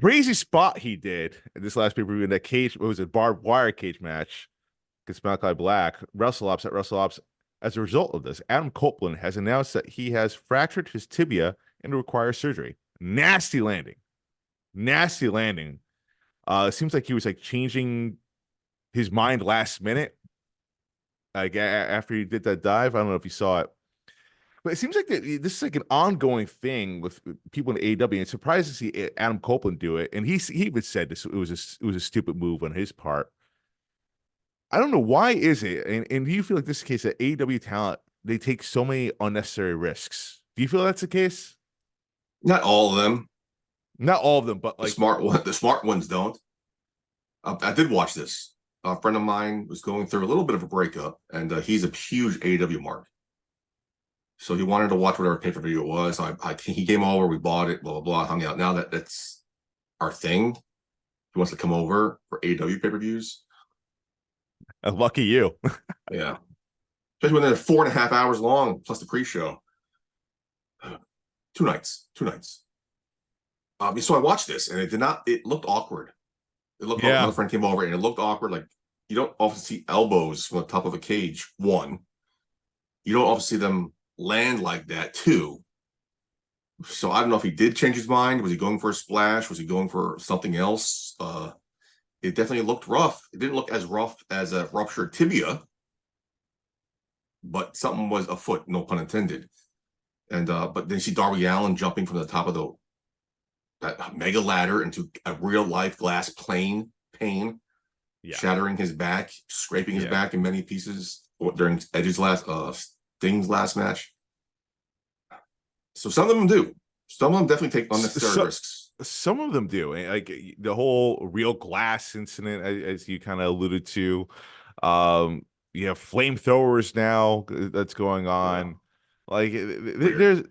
crazy spot he did in this last pay-per-view in that cage. What was it? Barbed wire cage match against Malachi Black. WrestleOps at WrestleOps. As a result of this, Adam Copeland has announced that he has fractured his tibia and requires surgery. Nasty landing. Nasty landing. It seems like he was like changing his mind last minute. Like after he did that dive. I don't know if you saw it. But it seems like this is like an ongoing thing with people in AEW. And it's surprised to see Adam Copeland do it. And he even said this it was a stupid move on his part. I don't know why is it, and do you feel like this is the case that AEW talent they take so many unnecessary risks? Do you feel that's the case? Not all of them. Not all of them, but like The smart ones don't. I did watch this. A friend of mine was going through a little bit of a breakup, and he's a huge AEW mark. So he wanted to watch whatever pay-per-view it was. He came over, we bought it, blah, blah, blah, hung out. Now that's our thing. He wants to come over for AEW pay-per-views. lucky you. Yeah. Especially when they're 4.5 hours long, plus the pre-show. 2 nights. So I watched this, and it looked awkward. It looked like another friend came over, and it looked awkward. Like, you don't often see elbows from the top of a cage, one. You don't often see them land like that, too. So I don't know if he did change his mind. Was he going for a splash? Was he going for something else? It definitely looked rough. It didn't look as rough as a ruptured tibia, but something was afoot, no pun intended. And but then you see Darby Allin jumping from the top of that mega ladder into a real life glass pane, shattering his back, scraping his back in many pieces during Edge's Sting's last match. So some of them do. Some of them definitely take unnecessary risks. Some of them do. Like the whole real glass incident, as you kind of alluded to. You have flamethrowers now that's going on. Like there's,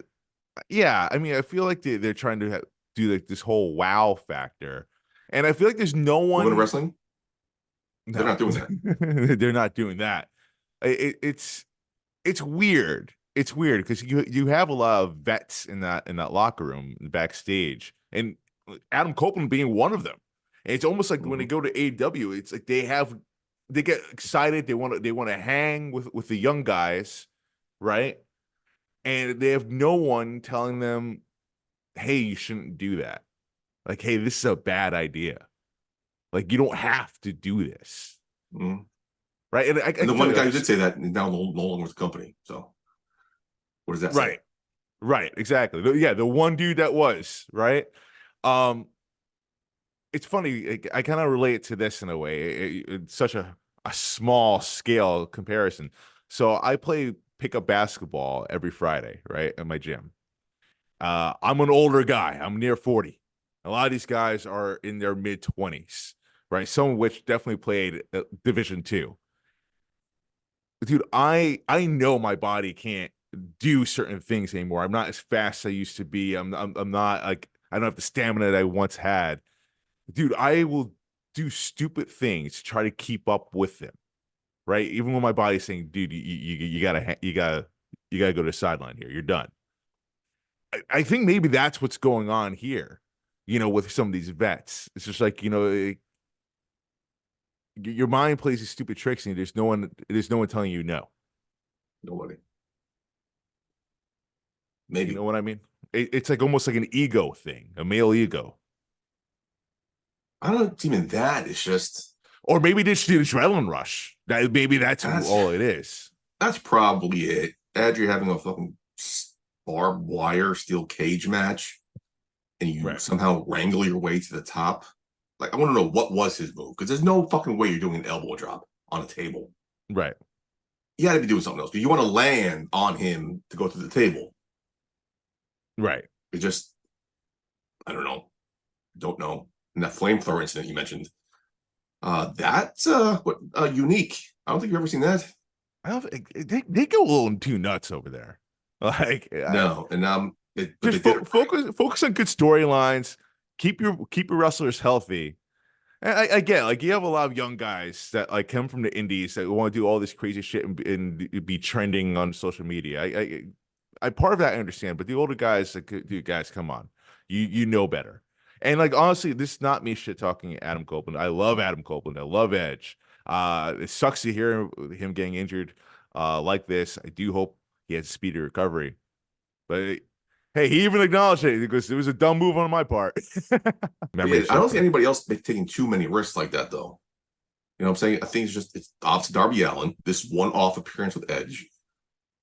I mean, I feel like they're trying to do like this whole wow factor, and I feel like there's no one in wrestling. No. They're not doing that. They're not doing that. It's weird. It's weird because you have a lot of vets in that locker room backstage, and Adam Copeland being one of them. And it's almost like when they go to AEW, it's like they get excited. They want to hang with the young guys, right? And they have no one telling them, "Hey, you shouldn't do that." Like, "Hey, this is a bad idea. Like, you don't have to do this." Right? And the one guy who did say that is now no longer with the company. So what does that say? Right, exactly. The one dude that was, right? It's funny. I kind of relate to this in a way. It's such a small scale comparison. So I play pickup basketball every Friday, right, at my gym. I'm an older guy. I'm near 40. A lot of these guys are in their mid-20s, right? Some of which definitely played Division II. Dude, I know my body can't do certain things anymore. I'm not as fast as I used to be. I'm not like I don't have the stamina that I once had. Dude, I will do stupid things to try to keep up with them. Right? Even when my body's saying, dude, you gotta go to the sideline here. You're done. I think maybe that's what's going on here, with some of these vets. It's just like, your mind plays these stupid tricks and there's no one telling you no. Nobody. Maybe. You know what I mean? It's like almost like an ego thing, a male ego. I don't know if it's even that. It's just, or maybe they just do adrenaline rush. Maybe that's all it is. That's probably it. You're having a fucking barbed wire steel cage match, and you somehow wrangle your way to the top. Like, I want to know what was his move, because there's no fucking way you're doing an elbow drop on a table. Right. You got to be doing something else. But you want to land on him to go to the table. Right. It's just, I don't know. And that flamethrower incident you mentioned, that's unique. I don't think you've ever seen that. They go a little too nuts over there. Like, no, and just focus on good storylines. Keep your wrestlers healthy. And I get, like, you have a lot of young guys that like come from the indies that want to do all this crazy shit and be trending on social media. I part of that I understand, but the older guys, like, dude, guys, come on, you know better. And like honestly, this is not me shit talking Adam Copeland. I love Adam Copeland. I love Edge. It sucks to hear him getting injured like this. I do hope he has a speedy recovery. But hey, he even acknowledged it because it was a dumb move on my part. But Memory yeah, I don't see sucker. anybody else taking too many risks like that though. You know what I'm saying? I think it's obviously Darby Allin, this one-off appearance with Edge.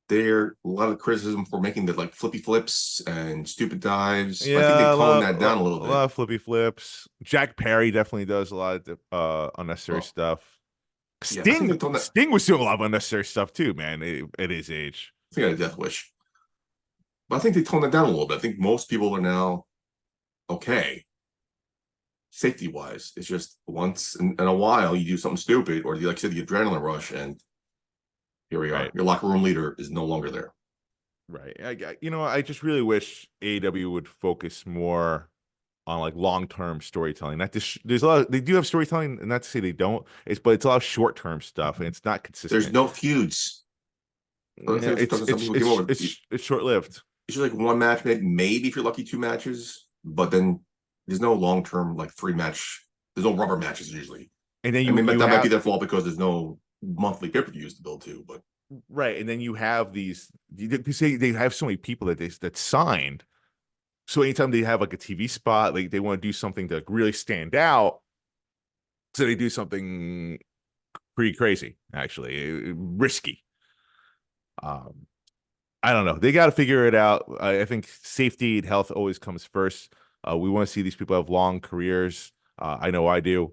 There a lot of criticism for making the like flippy flips and stupid dives. But I think they Yeah, toned that down a little a bit. lot of flippy flips. Jack Perry definitely does a lot of unnecessary Well, stuff. yeah, I think they toned that. Sting was doing a lot of unnecessary stuff too, man, at his age. I think I had a death wish. But I think they toned that down a little bit. I think most people are now okay, safety wise. It's just once in a while you do something stupid, or like I said, the adrenaline rush, and here we are. Right. Your locker room leader is no longer there. Right. I just really wish AEW would focus more on like long-term storytelling. Not this, there's a lot they do have storytelling, and not to say they don't. But it's a lot of short-term stuff, and it's not There's consistent. no feuds. I Yeah, think that's some people came over. it's short-lived. It's just like one match, maybe if you're lucky, two matches, but then there's no long term like three match. There's no rubber matches usually. And then I mean, you that might be have their fault because there's no monthly pay per views to build to. But right, and then you have these you say they have so many people that signed. So anytime they have like a TV spot, like they want to do something to really stand out, so they do something pretty crazy, actually, risky. Um, I don't know. They got to figure it out. I think safety and health always comes first. We want to see these people have long careers. I know I do.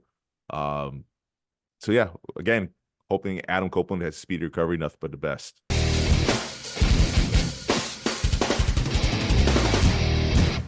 Um, so yeah, again, hoping Adam Copeland has speedy recovery, nothing but the best.